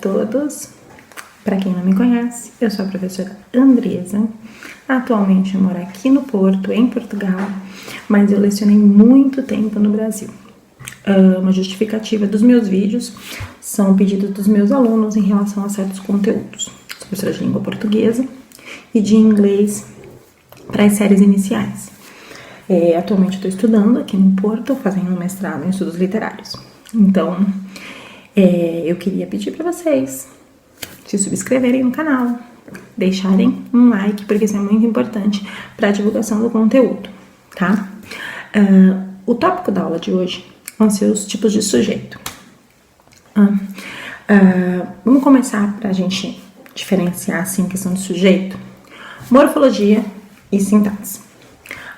todos. Para quem não me conhece, eu sou a professora Andresa. Atualmente eu moro aqui no Porto, em Portugal, mas eu lecionei muito tempo no Brasil. Uma justificativa dos meus vídeos são pedidos dos meus alunos em relação a certos conteúdos. Sou professora de língua portuguesa e de inglês para as séries iniciais. Atualmente eu estou estudando aqui no Porto, fazendo um mestrado em estudos literários. Então, eu queria pedir para vocês se subscreverem no canal, deixarem um like, porque isso é muito importante para a divulgação do conteúdo, tá? O tópico da aula de hoje vão ser os tipos de sujeito. Vamos começar para a gente diferenciar assim a questão de sujeito, morfologia e sintaxe.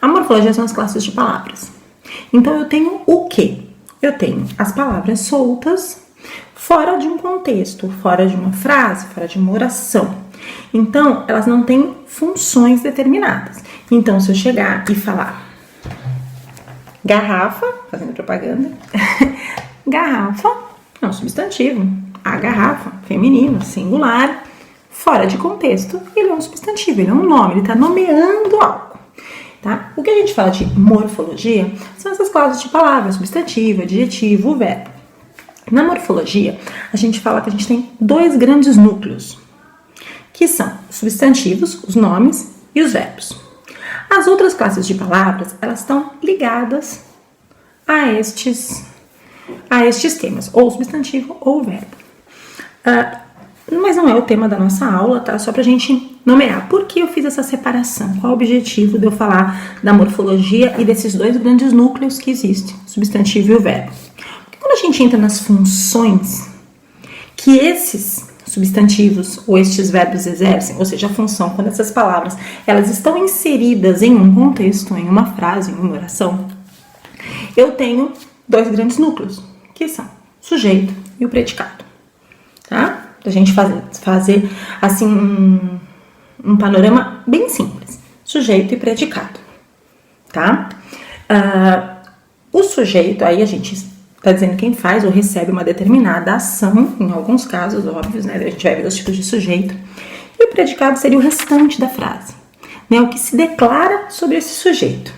A morfologia são as classes de palavras. Então eu tenho o quê? Eu tenho as palavras soltas fora de um contexto, fora de uma frase, fora de uma oração. Então, elas não têm funções determinadas. Então, se eu chegar e falar garrafa, fazendo propaganda, garrafa é um substantivo. A garrafa, feminino, singular, fora de contexto, ele é um substantivo, ele é um nome, ele está nomeando algo. Tá? O que a gente fala de morfologia são essas classes de palavras, substantivo, adjetivo, verbo. Na morfologia, a gente fala que a gente tem dois grandes núcleos, que são os substantivos, os nomes e os verbos. As outras classes de palavras, elas estão ligadas a estes temas, ou substantivo ou verbo. Mas não é o tema da nossa aula, tá? Só pra gente nomear. Por que eu fiz essa separação? Qual o objetivo de eu falar da morfologia e desses dois grandes núcleos que existem, o substantivo e o verbo? Porque quando a gente entra nas funções que esses substantivos ou estes verbos exercem, ou seja, a função, quando essas palavras elas estão inseridas em um contexto, em uma frase, em uma oração, eu tenho dois grandes núcleos, que são o sujeito e o predicado, tá? Pra gente fazer assim um panorama bem simples, sujeito e predicado, tá? O sujeito, aí a gente está dizendo quem faz ou recebe uma determinada ação, em alguns casos óbvios, né? A gente vai ver os tipos de sujeito. E o predicado seria o restante da frase, né? O que se declara sobre esse sujeito.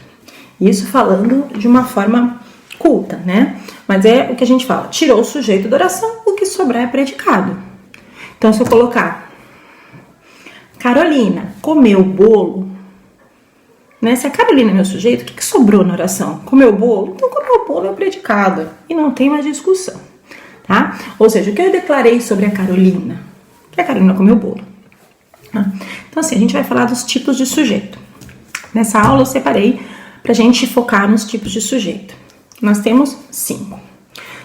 Isso falando de uma forma culta, né? Mas é o que a gente fala, tirou o sujeito da oração, o que sobrar é predicado. Então, se eu colocar Carolina comeu o bolo, né? Se a Carolina é meu sujeito, o que sobrou na oração? Comeu o bolo? Então, comeu o bolo é o predicado. E não tem mais discussão, tá? Ou seja, o que eu declarei sobre a Carolina? Que a Carolina comeu o bolo. Então, assim, a gente vai falar dos tipos de sujeito. Nessa aula, eu separei pra gente focar nos tipos de sujeito. Nós temos 5.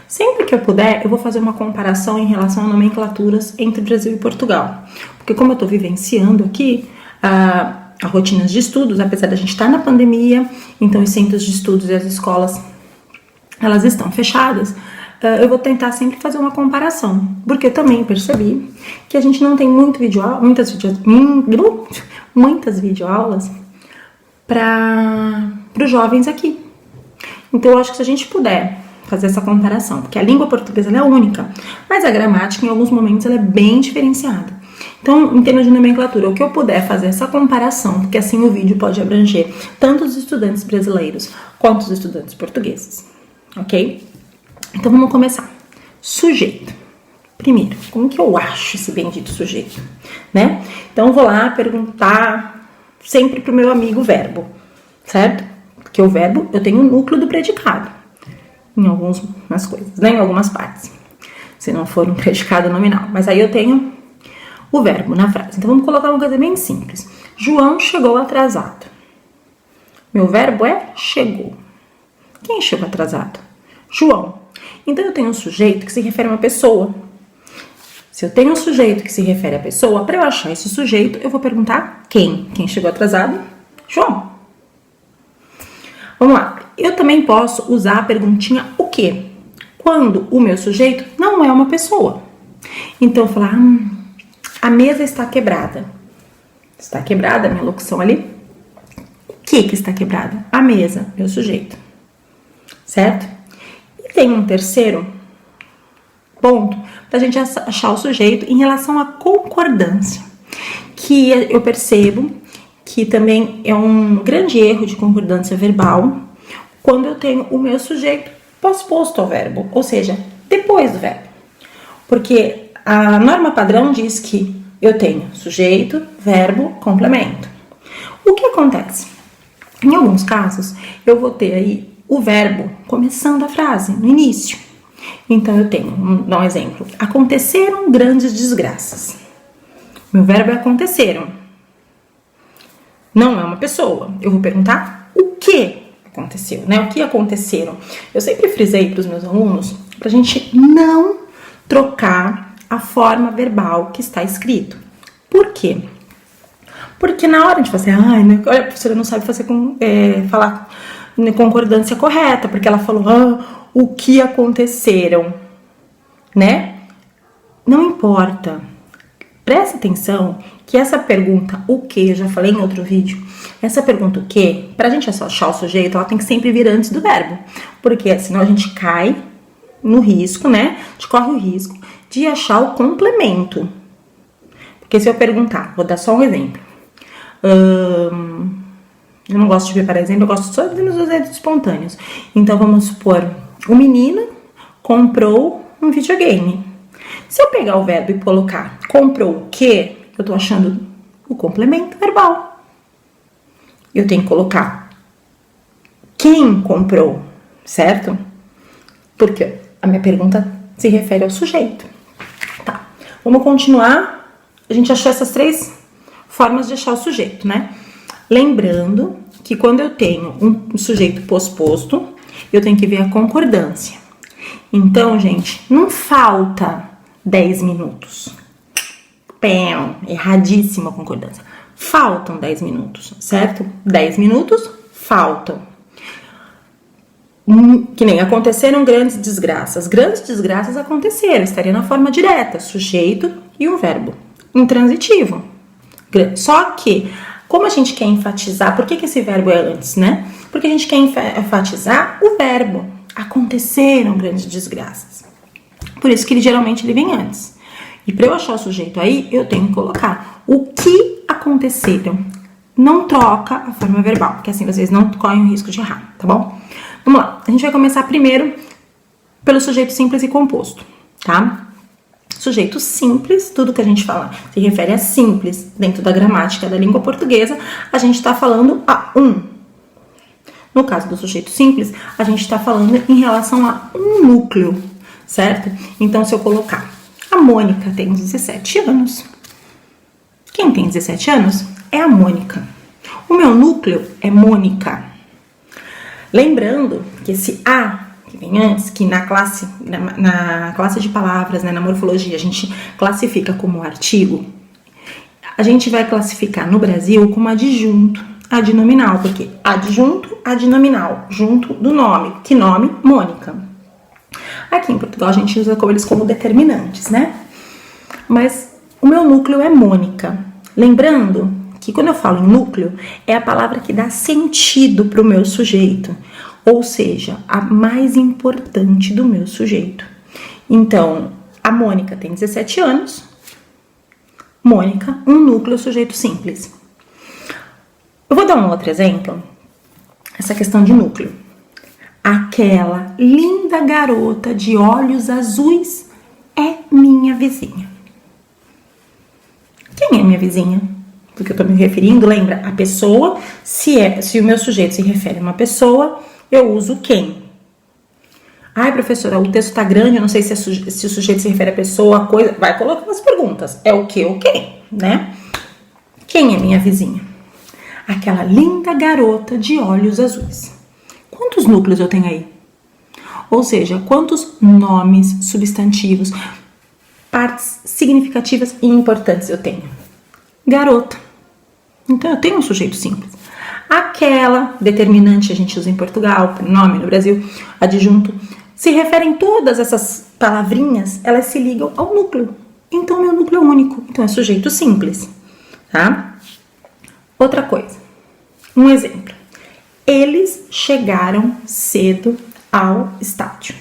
Sempre que eu puder, eu vou fazer uma comparação em relação a nomenclaturas entre Brasil e Portugal. Porque como eu estou vivenciando aqui a rotinas de estudos, apesar da gente estar na pandemia, então os centros de estudos e as escolas, elas estão fechadas, eu vou tentar sempre fazer uma comparação. Porque eu também percebi que a gente não tem muitas videoaulas para os jovens aqui. Então eu acho que se a gente puder fazer essa comparação, porque a língua portuguesa ela é única, mas a gramática em alguns momentos ela é bem diferenciada. Então, em termos de nomenclatura, o que eu puder fazer essa comparação, porque assim o vídeo pode abranger tanto os estudantes brasileiros quanto os estudantes portugueses, ok? Então vamos começar. Sujeito. Primeiro, como que eu acho esse bendito sujeito, né? Então eu vou lá perguntar sempre pro meu amigo verbo, certo? Porque o verbo, eu tenho o núcleo do predicado em algumas coisas, né? Em algumas partes, se não for um predicado nominal. Mas aí eu tenho o verbo na frase. Então vamos colocar uma coisa bem simples. João chegou atrasado. Meu verbo é chegou. Quem chegou atrasado? João. Então eu tenho um sujeito que se refere a uma pessoa. Se eu tenho um sujeito que se refere a pessoa, para eu achar esse sujeito, eu vou perguntar quem? Quem chegou atrasado? João. Vamos lá. Eu também posso usar a perguntinha o quê? Quando o meu sujeito não é uma pessoa. Então eu falar, a mesa está quebrada. Está quebrada a minha locução ali? O que está quebrada? A mesa, meu sujeito. Certo? E tem um terceiro ponto para a gente achar o sujeito em relação à concordância, que eu percebo que também é um grande erro de concordância verbal quando eu tenho o meu sujeito pós-posto ao verbo, ou seja, depois do verbo. Porque a norma padrão diz que eu tenho sujeito, verbo, complemento. O que acontece? Em alguns casos, eu vou ter aí o verbo começando a frase, no início. Então, eu tenho, vamos dar um exemplo. Aconteceram grandes desgraças. Meu verbo é aconteceram. Não é uma pessoa. Eu vou perguntar o que aconteceu, né? O que aconteceram. Eu sempre frisei para os meus alunos para a gente não trocar a forma verbal que está escrito. Por quê? Porque na hora de fazer, olha, a professora não sabe fazer falar concordância correta, porque ela falou, o que aconteceram, né? Não importa. Presta atenção que essa pergunta, o que, eu já falei em outro vídeo, essa pergunta, o que, pra gente achar o sujeito, ela tem que sempre vir antes do verbo, porque senão a gente cai no risco, né? A gente corre o risco de achar o complemento. Porque se eu perguntar, vou dar só um exemplo. Eu não gosto de preparar exemplo, eu gosto só de nos exemplos espontâneos. Então, vamos supor, o menino comprou um videogame. Se eu pegar o verbo e colocar comprou o quê, eu tô achando o complemento verbal. Eu tenho que colocar quem comprou, certo? Porque a minha pergunta se refere ao sujeito. Tá, vamos continuar. A gente achou essas 3 formas de achar o sujeito, né? Lembrando que quando eu tenho um sujeito posposto, eu tenho que ver a concordância. Então, gente, não falta 10 minutos. Erradíssima a concordância. Faltam 10 minutos, certo? 10 minutos faltam. Que nem aconteceram grandes desgraças. Grandes desgraças aconteceram, estaria na forma direta, sujeito e um verbo intransitivo. Só que, como a gente quer enfatizar, por que esse verbo é antes, né? Porque a gente quer enfatizar o verbo. Aconteceram grandes desgraças. Por isso que geralmente ele vem antes. E para eu achar o sujeito aí, eu tenho que colocar o que aconteceram. Não troca a forma verbal, porque assim vocês não correm o risco de errar, tá bom? Vamos lá, a gente vai começar primeiro pelo sujeito simples e composto, tá? Sujeito simples, tudo que a gente fala se refere a simples dentro da gramática da língua portuguesa, a gente tá falando a um. No caso do sujeito simples, a gente tá falando em relação a um núcleo, certo? Então, se eu colocar a Mônica tem 17 anos. Quem tem 17 anos é a Mônica. O meu núcleo é Mônica. Lembrando que esse A que vem antes, que na classe de palavras, né, na morfologia, a gente classifica como artigo, a gente vai classificar no Brasil como adjunto, adnominal, porque adjunto, adnominal, junto do nome. Que nome? Mônica. Aqui em Portugal a gente usa eles como determinantes, né? Mas o meu núcleo é Mônica. Lembrando que quando eu falo em núcleo, é a palavra que dá sentido para o meu sujeito. Ou seja, a mais importante do meu sujeito. Então, a Mônica tem 17 anos. Mônica, um núcleo, sujeito simples. Eu vou dar um outro exemplo. Essa questão de núcleo. Aquela linda garota de olhos azuis é minha vizinha. Quem é minha vizinha? Porque eu tô me referindo, lembra? A pessoa, se o meu sujeito se refere a uma pessoa, eu uso quem. Ai, professora, o texto tá grande, eu não sei se o sujeito se refere a pessoa, a coisa. Vai colocando as perguntas. É o que ou quem, né? Quem é minha vizinha? Aquela linda garota de olhos azuis. Quantos núcleos eu tenho aí? Ou seja, quantos nomes, substantivos, partes significativas e importantes eu tenho? Garota. Então, eu tenho um sujeito simples. Aquela, determinante, a gente usa em Portugal, pronome no Brasil, adjunto. Se referem todas essas palavrinhas, elas se ligam ao núcleo. Então, meu núcleo é único. Então, é sujeito simples, tá? Outra coisa. Um exemplo. Eles chegaram cedo ao estádio.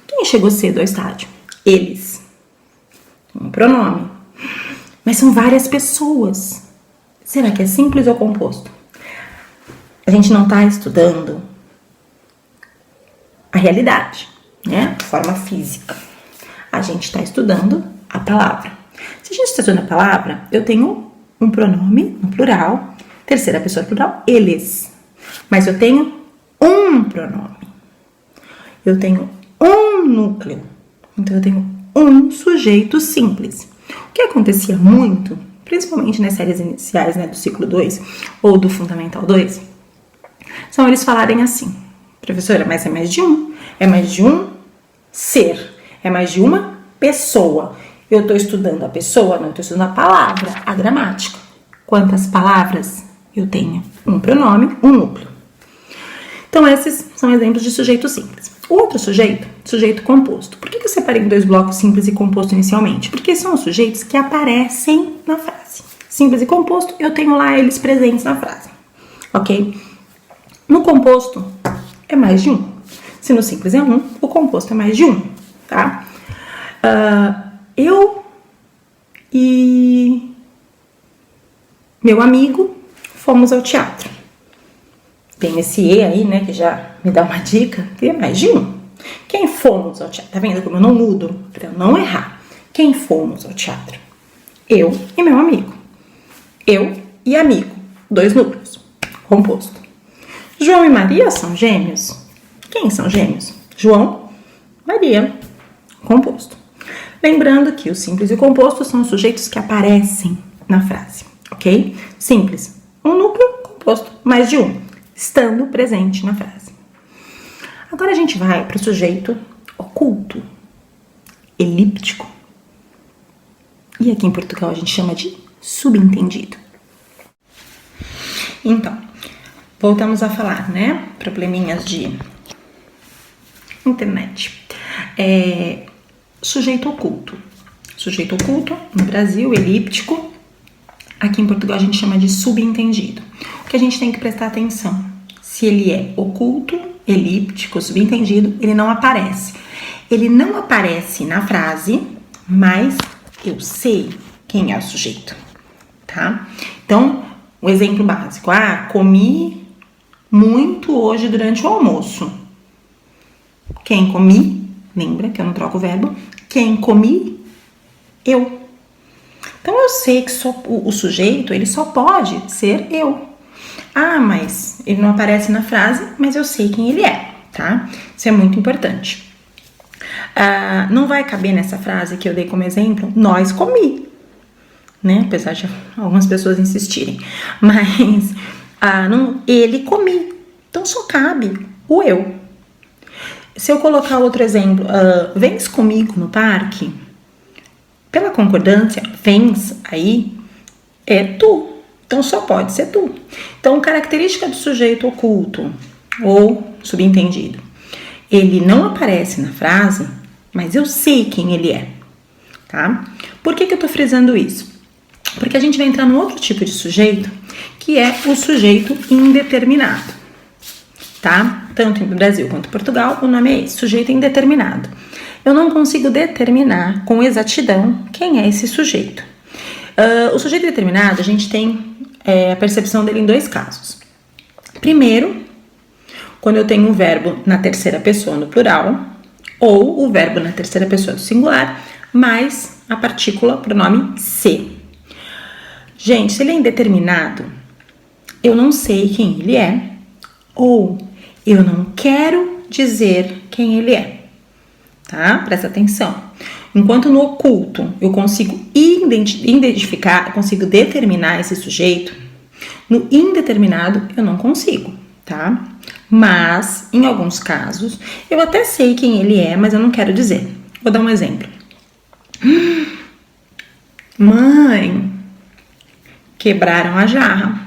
Quem Quem chegou cedo ao estádio? Eles. Um pronome. Mas são várias pessoas. Será que é simples ou composto? A gente não está estudando a realidade, né? A forma física. A gente está estudando a palavra. Se a gente está estudando a palavra, eu tenho um pronome no plural, terceira pessoa plural, eles. Mas eu tenho um pronome. Eu tenho um núcleo. Então eu tenho um sujeito simples. O que acontecia muito, principalmente nas séries iniciais, né, do ciclo 2 ou do Fundamental 2, são eles falarem assim: professora, mas é mais de um. É mais de um ser. É mais de uma pessoa. Eu estou estudando a pessoa, não estou estudando a palavra, a gramática. Quantas palavras eu tenho? Um pronome, um núcleo. Então, esses são exemplos de sujeito simples. O outro sujeito, sujeito composto. Por que eu separei em dois blocos simples e composto inicialmente? Porque são os sujeitos que aparecem na frase. Simples e composto, eu tenho lá eles presentes na frase. Ok? No composto, é mais de um. Se no simples é um, o composto é mais de um, tá? Eu e meu amigo fomos ao teatro. Tem esse E aí, né, que já me dá uma dica, que é mais de um. Quem fomos ao teatro? Tá vendo como eu não mudo? Pra eu não errar. Quem fomos ao teatro? Eu e meu amigo. Eu e amigo. Dois núcleos. Composto. João e Maria são gêmeos? Quem são gêmeos? João, Maria. Composto. Lembrando que o simples e o composto são os sujeitos que aparecem na frase, ok? Simples, um núcleo, composto, mais de um, estando presente na frase. Agora a gente vai para o sujeito oculto, elíptico. E aqui em Portugal a gente chama de subentendido. Então, voltamos a falar, né? Probleminhas de internet. Sujeito oculto. Sujeito oculto, no Brasil, elíptico. Aqui em Portugal a gente chama de subentendido. O que a gente tem que prestar atenção? Se ele é oculto, elíptico, subentendido, ele não aparece. Ele não aparece na frase, mas eu sei quem é o sujeito, tá? Então, o exemplo básico. Comi muito hoje durante o almoço. Quem comi? Lembra que eu não troco o verbo. Quem comi? Eu. Então, eu sei que o sujeito, ele só pode ser eu. Mas ele não aparece na frase, mas eu sei quem ele é, tá? Isso é muito importante. Não vai caber nessa frase que eu dei como exemplo, nós comi, né? Apesar de algumas pessoas insistirem. Mas, ele comi. Então, só cabe o eu. Se eu colocar outro exemplo, vens comigo no parque, pela concordância, vens aí, é tu. Então, só pode ser tu. Então, característica do sujeito oculto ou subentendido. Ele não aparece na frase, mas eu sei quem ele é, tá? Por que eu tô frisando isso? Porque a gente vai entrar num outro tipo de sujeito, que é o sujeito indeterminado, tá? Tanto no Brasil quanto em Portugal, o nome é esse, sujeito indeterminado. Eu não consigo determinar com exatidão quem é esse sujeito. O sujeito determinado, a gente tem a percepção dele em dois casos. Primeiro, quando eu tenho um verbo na terceira pessoa no plural, ou o verbo na terceira pessoa do singular, mais a partícula pronome se. Gente, se ele é indeterminado, eu não sei quem ele é, ou eu não quero dizer quem ele é, tá? Presta atenção. Enquanto no oculto eu consigo identificar, eu consigo determinar esse sujeito, no indeterminado eu não consigo, tá? Mas, em alguns casos, eu até sei quem ele é, mas eu não quero dizer. Vou dar um exemplo. Mãe, quebraram a jarra.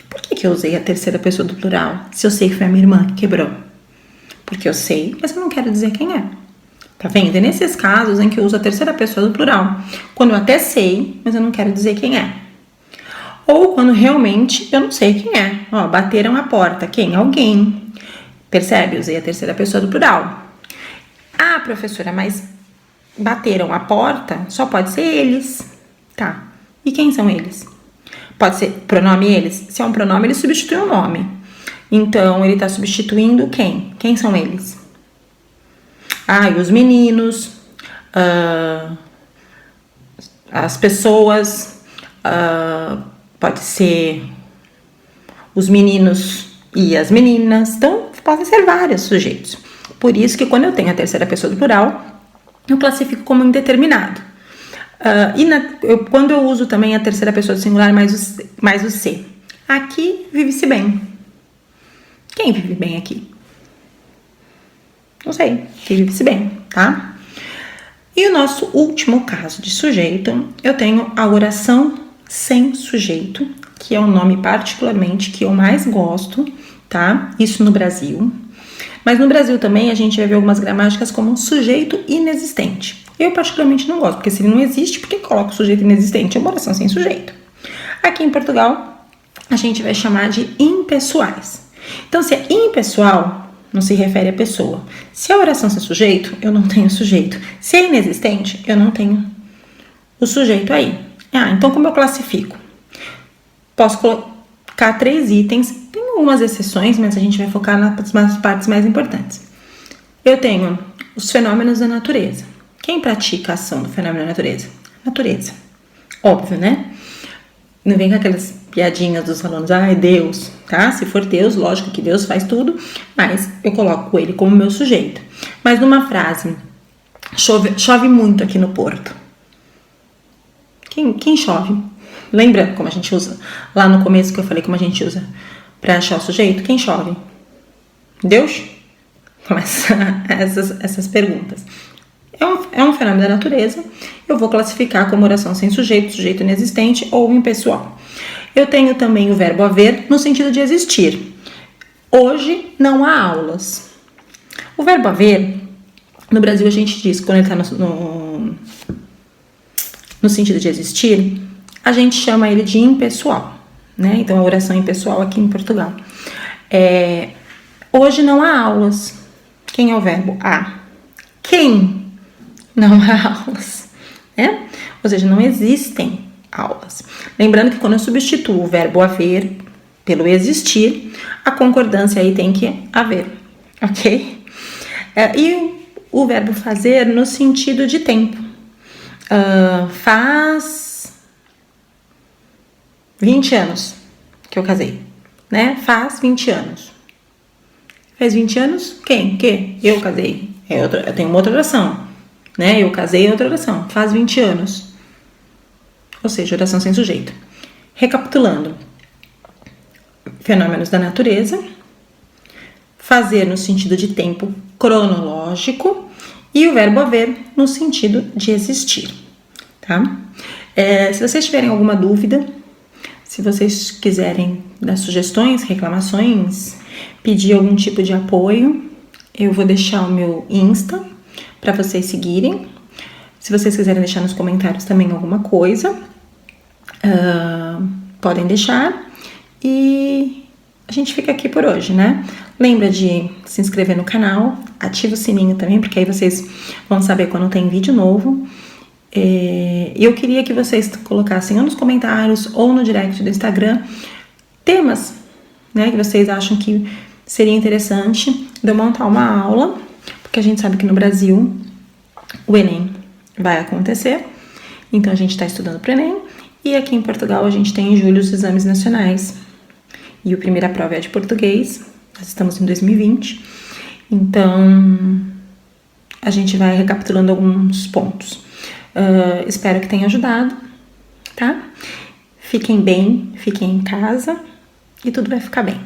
Por que eu usei a terceira pessoa do plural, se eu sei que foi a minha irmã que quebrou? Porque eu sei, mas eu não quero dizer quem é. Tá vendo? É nesses casos em que eu uso a terceira pessoa do plural. Quando eu até sei, mas eu não quero dizer quem é. Ou quando realmente eu não sei quem é. Bateram a porta. Quem? Alguém. Percebe? Usei a terceira pessoa do plural. Ah, professora, mas bateram a porta, só pode ser eles. Tá. E quem são eles? Pode ser pronome eles? Se é um pronome, ele substitui o nome. Então, ele tá substituindo quem? Quem são eles? Ah, e os meninos, as pessoas, pode ser os meninos e as meninas. Então, podem ser vários sujeitos. Por isso que quando eu tenho a terceira pessoa do plural, eu classifico como indeterminado. Quando eu uso também a terceira pessoa do singular mais o se. Aqui vive-se bem. Quem vive bem aqui? Não sei. Quem vive-se bem, tá? E o nosso último caso de sujeito, eu tenho a oração sem sujeito, que é um nome particularmente que eu mais gosto, tá? Isso no Brasil. Mas no Brasil também a gente vai ver algumas gramáticas como sujeito inexistente. Eu particularmente não gosto, porque se ele não existe, por que coloca o sujeito inexistente? É uma oração sem sujeito. Aqui em Portugal, a gente vai chamar de impessoais. Então, se é impessoal, não se refere à pessoa. Se é oração sem sujeito, eu não tenho sujeito. Se é inexistente, eu não tenho o sujeito aí. Então como eu classifico? Posso colocar 3 itens. Tem algumas exceções, mas a gente vai focar nas partes mais importantes. Eu tenho os fenômenos da natureza. Quem pratica a ação do fenômeno da natureza? Natureza. Óbvio, né? Não vem com aquelas piadinhas dos alunos, é Deus, tá? Se for Deus, lógico que Deus faz tudo, mas eu coloco ele como meu sujeito. Mas numa frase, chove muito aqui no Porto. Quem chove? Lembra como a gente usa? Lá no começo que eu falei como a gente usa para achar o sujeito? Quem chove? Deus? Começa essas perguntas. É um fenômeno da natureza. Eu vou classificar como oração sem sujeito, sujeito inexistente ou impessoal. Eu tenho também o verbo haver no sentido de existir. Hoje não há aulas. O verbo haver, no Brasil a gente diz, quando ele está no sentido de existir, a gente chama ele de impessoal, né? Então, a oração impessoal aqui em Portugal. Hoje não há aulas. Quem é o verbo? Há. Quem? Não há aulas, né? Ou seja, não existem aulas. Lembrando que quando eu substituo o verbo haver pelo existir, a concordância aí tem que haver, ok? E o verbo fazer no sentido de tempo. Faz 20 anos que eu casei, né? Faz 20 anos. Faz 20 anos? Quem? Que? Eu casei. Eu tenho uma outra oração, né? Eu casei é outra oração. Faz 20 anos. Ou seja, oração sem sujeito. Recapitulando. Fenômenos da natureza. Fazer no sentido de tempo cronológico. E o verbo haver no sentido de existir, tá? Se vocês tiverem alguma dúvida, se vocês quiserem dar sugestões, reclamações, pedir algum tipo de apoio, eu vou deixar o meu Insta para vocês seguirem. Se vocês quiserem deixar nos comentários também alguma coisa, podem deixar. E a gente fica aqui por hoje, né? Lembra de se inscrever no canal, ativa o sininho também, porque aí vocês vão saber quando tem vídeo novo. Eu queria que vocês colocassem ou nos comentários ou no direct do Instagram temas, né, que vocês acham que seria interessante de eu montar uma aula, porque a gente sabe que no Brasil o Enem vai acontecer, então a gente está estudando para o Enem, e aqui em Portugal a gente tem em julho os exames nacionais, e a primeira prova é de português, nós estamos em 2020, então a gente vai recapitulando alguns pontos. Espero que tenha ajudado, tá? Fiquem bem, fiquem em casa e tudo vai ficar bem.